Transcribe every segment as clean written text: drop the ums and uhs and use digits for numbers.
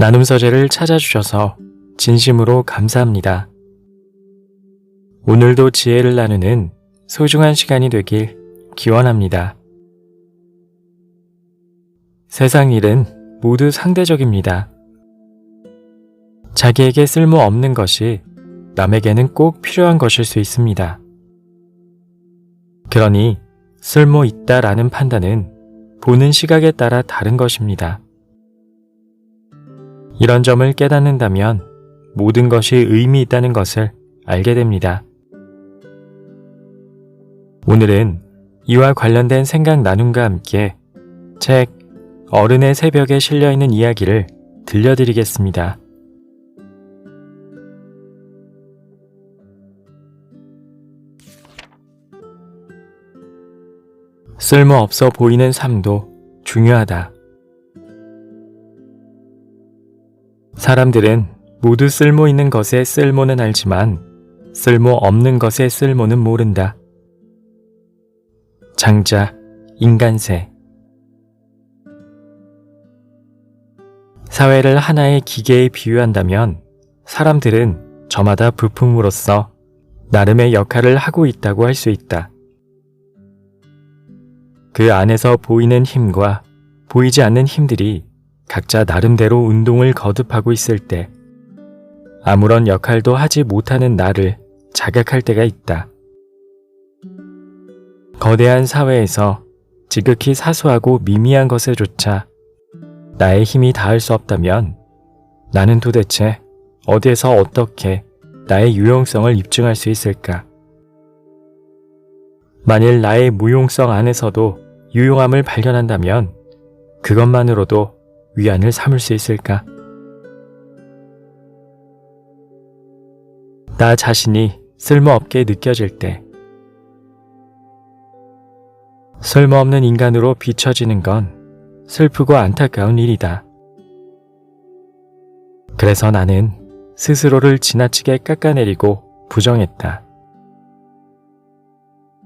나눔 서재를 찾아주셔서 진심으로 감사합니다. 오늘도 지혜를 나누는 소중한 시간이 되길 기원합니다. 세상 일은 모두 상대적입니다. 자기에게 쓸모없는 것이 남에게는 꼭 필요한 것일 수 있습니다. 그러니 쓸모 있다라는 판단은 보는 시각에 따라 다른 것입니다. 이런 점을 깨닫는다면 모든 것이 의미 있다는 것을 알게 됩니다. 오늘은 이와 관련된 생각 나눔과 함께 책 어른의 새벽에 실려있는 이야기를 들려드리겠습니다. 쓸모없어 보이는 삶도 중요하다. 사람들은 모두 쓸모 있는 것의 쓸모는 알지만 쓸모 없는 것의 쓸모는 모른다. 장자 인간세. 사회를 하나의 기계에 비유한다면 사람들은 저마다 부품으로서 나름의 역할을 하고 있다고 할 수 있다. 그 안에서 보이는 힘과 보이지 않는 힘들이 각자 나름대로 운동을 거듭하고 있을 때 아무런 역할도 하지 못하는 나를 자각할 때가 있다. 거대한 사회에서 지극히 사소하고 미미한 것에조차 나의 힘이 닿을 수 없다면 나는 도대체 어디에서 어떻게 나의 유용성을 입증할 수 있을까? 만일 나의 무용성 안에서도 유용함을 발견한다면 그것만으로도 위안을 삼을 수 있을까? 나 자신이 쓸모없게 느껴질 때 쓸모없는 인간으로 비춰지는 건 슬프고 안타까운 일이다. 그래서 나는 스스로를 지나치게 깎아내리고 부정했다.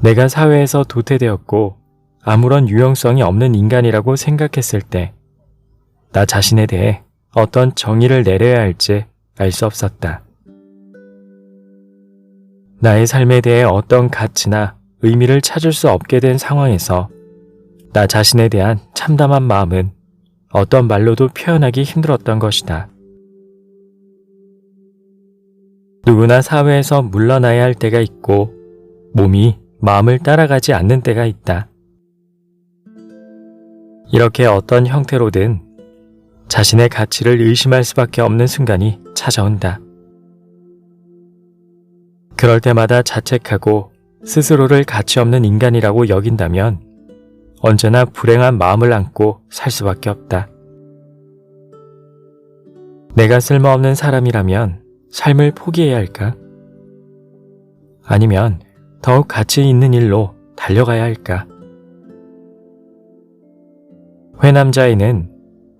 내가 사회에서 도태되었고 아무런 유용성이 없는 인간이라고 생각했을 때 나 자신에 대해 어떤 정의를 내려야 할지 알 수 없었다. 나의 삶에 대해 어떤 가치나 의미를 찾을 수 없게 된 상황에서 나 자신에 대한 참담한 마음은 어떤 말로도 표현하기 힘들었던 것이다. 누구나 사회에서 물러나야 할 때가 있고 몸이 마음을 따라가지 않는 때가 있다. 이렇게 어떤 형태로든 자신의 가치를 의심할 수밖에 없는 순간이 찾아온다. 그럴 때마다 자책하고 스스로를 가치 없는 인간이라고 여긴다면 언제나 불행한 마음을 안고 살 수밖에 없다. 내가 쓸모없는 사람이라면 삶을 포기해야 할까? 아니면 더욱 가치 있는 일로 달려가야 할까? 회남자에는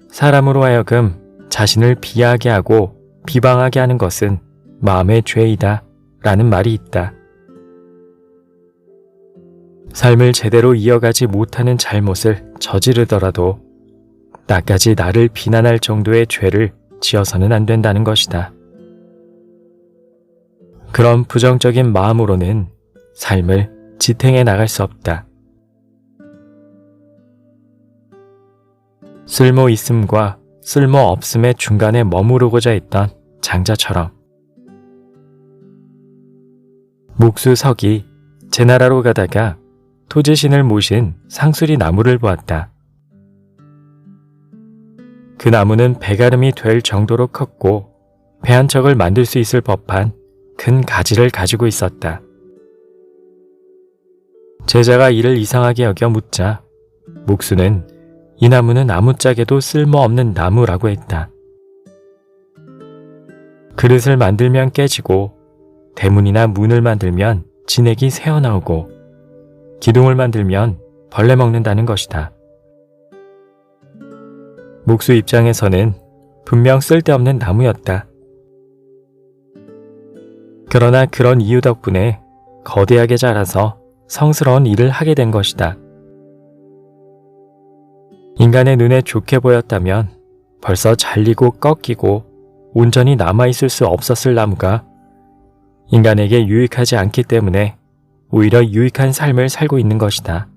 사람으로 하여금 자신을 비하하게 하고 비방하게 하는 것은 마음의 죄이다 라는 말이 있다. 삶을 제대로 이어가지 못하는 잘못을 저지르더라도 나까지 나를 비난할 정도의 죄를 지어서는 안 된다는 것이다. 그런 부정적인 마음으로는 삶을 지탱해 나갈 수 없다. 쓸모 있음과 쓸모 없음의 중간에 머무르고자 했던 장자처럼 목수석이 제나라로 가다가 토지신을 모신 상수리 나무를 보았다. 그 나무는 배가름이 될 정도로 컸고 배 한 척을 만들 수 있을 법한 큰 가지를 가지고 있었다. 제자가 이를 이상하게 여겨 묻자 목수는 이 나무는 아무짝에도 쓸모없는 나무라고 했다. 그릇을 만들면 깨지고 대문이나 문을 만들면 진액이 새어나오고 기둥을 만들면 벌레 먹는다는 것이다. 목수 입장에서는 분명 쓸데없는 나무였다. 그러나 그런 이유 덕분에 거대하게 자라서 성스러운 일을 하게 된 것이다. 인간의 눈에 좋게 보였다면 벌써 잘리고 꺾이고 온전히 남아있을 수 없었을 나무가 인간에게 유익하지 않기 때문에 오히려 유익한 삶을 살고 있는 것이다.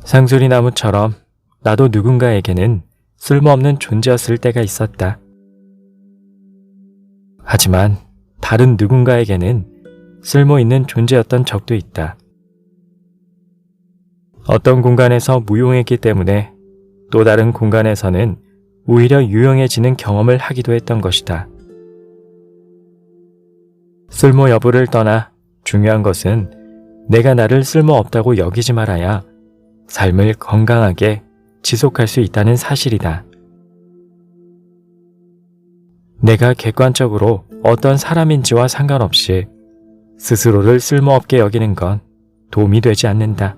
상수리 나무처럼 나도 누군가에게는 쓸모없는 존재였을 때가 있었다. 하지만 다른 누군가에게는 쓸모있는 존재였던 적도 있다. 어떤 공간에서 무용했기 때문에 또 다른 공간에서는 오히려 유용해지는 경험을 하기도 했던 것이다. 쓸모 여부를 떠나 중요한 것은 내가 나를 쓸모없다고 여기지 말아야 삶을 건강하게 지속할 수 있다는 사실이다. 내가 객관적으로 어떤 사람인지와 상관없이 스스로를 쓸모없게 여기는 건 도움이 되지 않는다.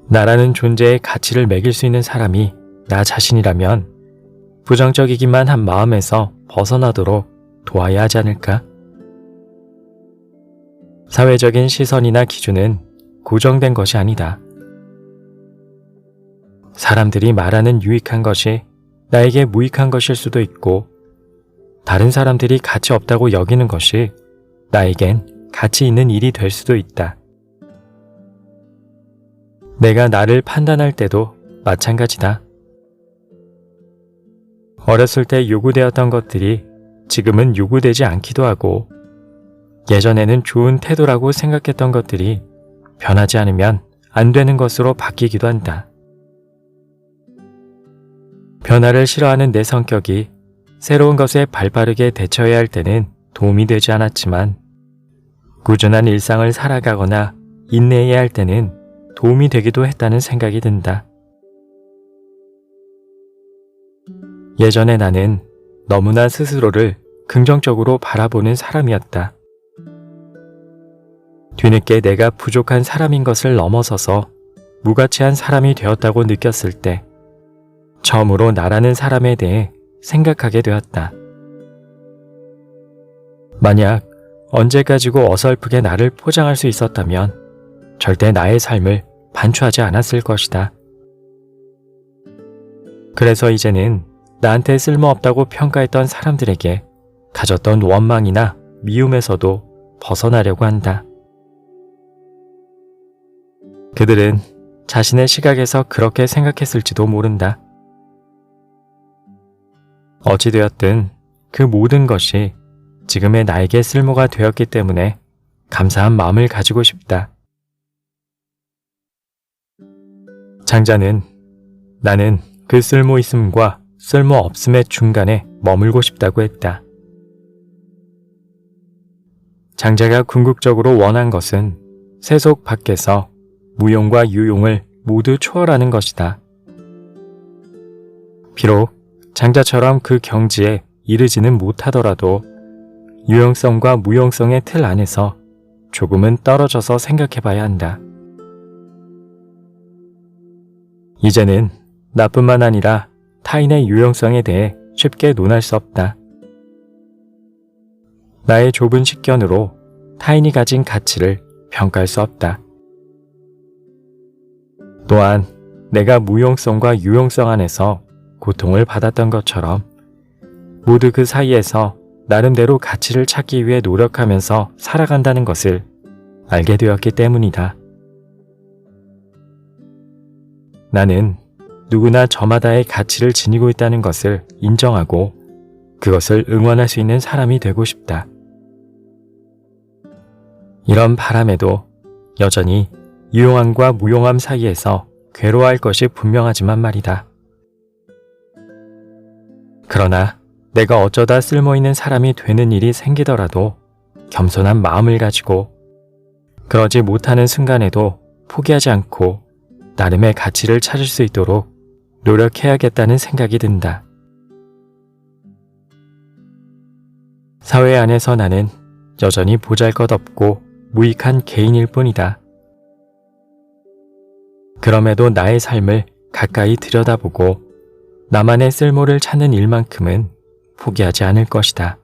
나라는 존재의 가치를 매길 수 있는 사람이 나 자신이라면 부정적이기만 한 마음에서 벗어나도록 도와야 하지 않을까? 사회적인 시선이나 기준은 고정된 것이 아니다. 사람들이 말하는 유익한 것이 나에게 무익한 것일 수도 있고, 다른 사람들이 가치 없다고 여기는 것이 나에겐 가치 있는 일이 될 수도 있다. 내가 나를 판단할 때도 마찬가지다. 어렸을 때 요구되었던 것들이 지금은 요구되지 않기도 하고, 예전에는 좋은 태도라고 생각했던 것들이 변하지 않으면 안 되는 것으로 바뀌기도 한다. 변화를 싫어하는 내 성격이 새로운 것에 발빠르게 대처해야 할 때는 도움이 되지 않았지만, 꾸준한 일상을 살아가거나 인내해야 할 때는 도움이 되기도 했다는 생각이 든다. 예전에 나는 너무나 스스로를 긍정적으로 바라보는 사람이었다. 뒤늦게 내가 부족한 사람인 것을 넘어서서 무가치한 사람이 되었다고 느꼈을 때 처음으로 나라는 사람에 대해 생각하게 되었다. 만약 언제까지고 어설프게 나를 포장할 수 있었다면 절대 나의 삶을 반추하지 않았을 것이다. 그래서 이제는 나한테 쓸모없다고 평가했던 사람들에게 가졌던 원망이나 미움에서도 벗어나려고 한다. 그들은 자신의 시각에서 그렇게 생각했을지도 모른다. 어찌되었든 그 모든 것이 지금의 나에게 쓸모가 되었기 때문에 감사한 마음을 가지고 싶다. 장자는 나는 그 쓸모있음과 쓸모없음의 중간에 머물고 싶다고 했다. 장자가 궁극적으로 원한 것은 세속 밖에서 무용과 유용을 모두 초월하는 것이다. 비록 장자처럼 그 경지에 이르지는 못하더라도 유용성과 무용성의 틀 안에서 조금은 떨어져서 생각해봐야 한다. 이제는 나뿐만 아니라 타인의 유용성에 대해 쉽게 논할 수 없다. 나의 좁은 식견으로 타인이 가진 가치를 평가할 수 없다. 또한 내가 무용성과 유용성 안에서 고통을 받았던 것처럼 모두 그 사이에서 나름대로 가치를 찾기 위해 노력하면서 살아간다는 것을 알게 되었기 때문이다. 나는 누구나 저마다의 가치를 지니고 있다는 것을 인정하고 그것을 응원할 수 있는 사람이 되고 싶다. 이런 바람에도 여전히 유용함과 무용함 사이에서 괴로워할 것이 분명하지만 말이다. 그러나 내가 어쩌다 쓸모있는 사람이 되는 일이 생기더라도 겸손한 마음을 가지고 그러지 못하는 순간에도 포기하지 않고 나름의 가치를 찾을 수 있도록 노력해야겠다는 생각이 든다. 사회 안에서 나는 여전히 보잘것없고 무익한 개인일 뿐이다. 그럼에도 나의 삶을 가까이 들여다보고 나만의 쓸모를 찾는 일만큼은 포기하지 않을 것이다.